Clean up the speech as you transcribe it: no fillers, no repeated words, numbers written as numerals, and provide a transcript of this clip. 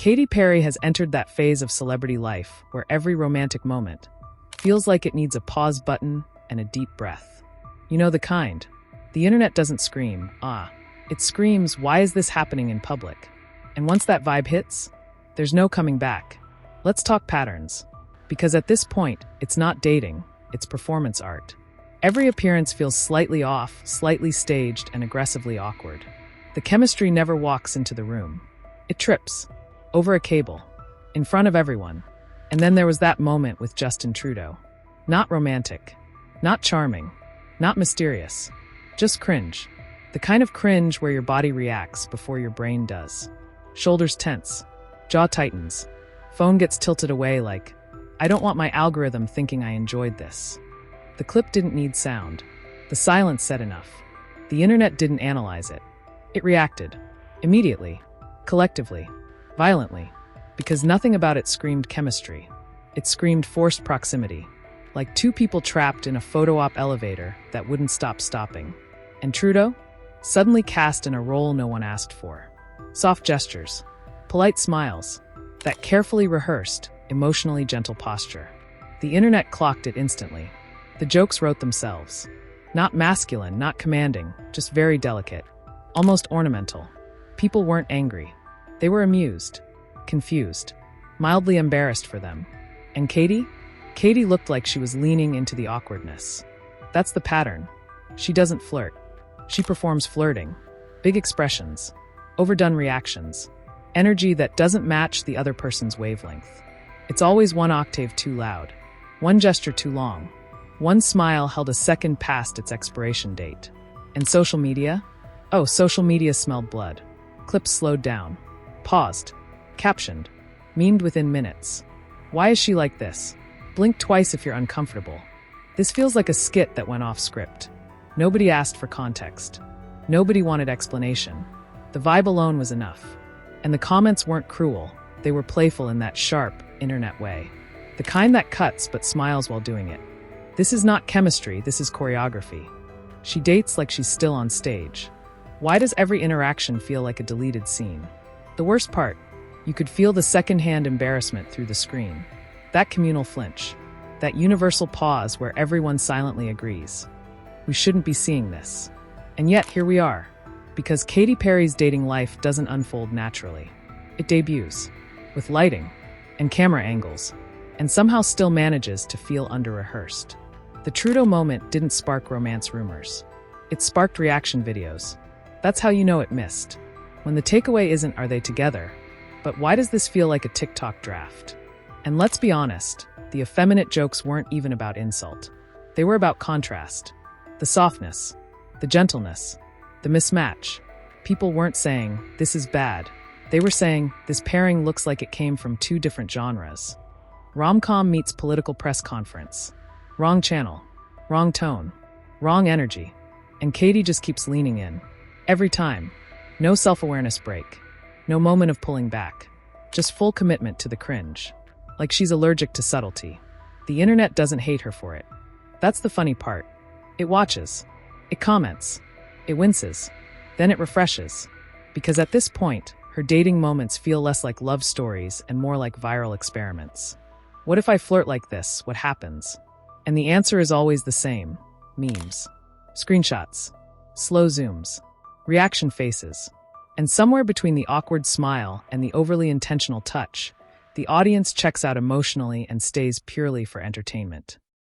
Katy Perry has entered that phase of celebrity life where every romantic moment feels like it needs a pause button and a deep breath. You know the kind. The internet doesn't scream, "Ah." It screams, "Why is this happening in public?" And once that vibe hits, there's no coming back. Let's talk patterns. Because at this point, it's not dating, it's performance art. Every appearance feels slightly off, slightly staged, and aggressively awkward. The chemistry never walks into the room. It trips. Over a cable. In front of everyone. And then there was that moment with Justin Trudeau. Not romantic. Not charming. Not mysterious. Just cringe. The kind of cringe where your body reacts before your brain does. Shoulders tense. Jaw tightens. Phone gets tilted away like, I don't want my algorithm thinking I enjoyed this. The clip didn't need sound. The silence said enough. The internet didn't analyze it. It reacted. Immediately. Collectively. Violently. Because nothing about it screamed chemistry. It screamed forced proximity. Like two people trapped in a photo op elevator that wouldn't stop stopping. And Trudeau? Suddenly cast in a role no one asked for. Soft gestures. Polite smiles. That carefully rehearsed, emotionally gentle posture. The internet clocked it instantly. The jokes wrote themselves. Not masculine, not commanding, just very delicate. Almost ornamental. People weren't angry. They were amused. Confused. Mildly embarrassed for them. And Katy? Katy looked like she was leaning into the awkwardness. That's the pattern. She doesn't flirt. She performs flirting. Big expressions. Overdone reactions. Energy that doesn't match the other person's wavelength. It's always one octave too loud. One gesture too long. One smile held a second past its expiration date. And social media? Oh, social media smelled blood. Clips slowed down. Paused. Captioned. Memed within minutes. Why is she like this? Blink twice if you're uncomfortable. This feels like a skit that went off script. Nobody asked for context. Nobody wanted explanation. The vibe alone was enough. And the comments weren't cruel. They were playful in that sharp, internet way. The kind that cuts but smiles while doing it. This is not chemistry, this is choreography. She dates like she's still on stage. Why does every interaction feel like a deleted scene? The worst part, you could feel the secondhand embarrassment through the screen. That communal flinch. That universal pause where everyone silently agrees. We shouldn't be seeing this. And yet here we are. Because Katy Perry's dating life doesn't unfold naturally. It debuts. With lighting. And camera angles. And somehow still manages to feel under-rehearsed. The Trudeau moment didn't spark romance rumors. It sparked reaction videos. That's how you know it missed. When the takeaway isn't are they together, but why does this feel like a TikTok draft? And let's be honest, the effeminate jokes weren't even about insult. They were about contrast. The softness. The gentleness. The mismatch. People weren't saying, this is bad. They were saying, this pairing looks like it came from two different genres. Rom-com meets political press conference. Wrong channel. Wrong tone. Wrong energy. And Katy just keeps leaning in. Every time. No self-awareness break. No moment of pulling back. Just full commitment to the cringe. Like she's allergic to subtlety. The internet doesn't hate her for it. That's the funny part. It watches. It comments. It winces. Then it refreshes. Because at this point, her dating moments feel less like love stories and more like viral experiments. What if I flirt like this? What happens? And the answer is always the same. Memes. Screenshots. Slow zooms. Reaction faces. And somewhere between the awkward smile and the overly intentional touch, the audience checks out emotionally and stays purely for entertainment.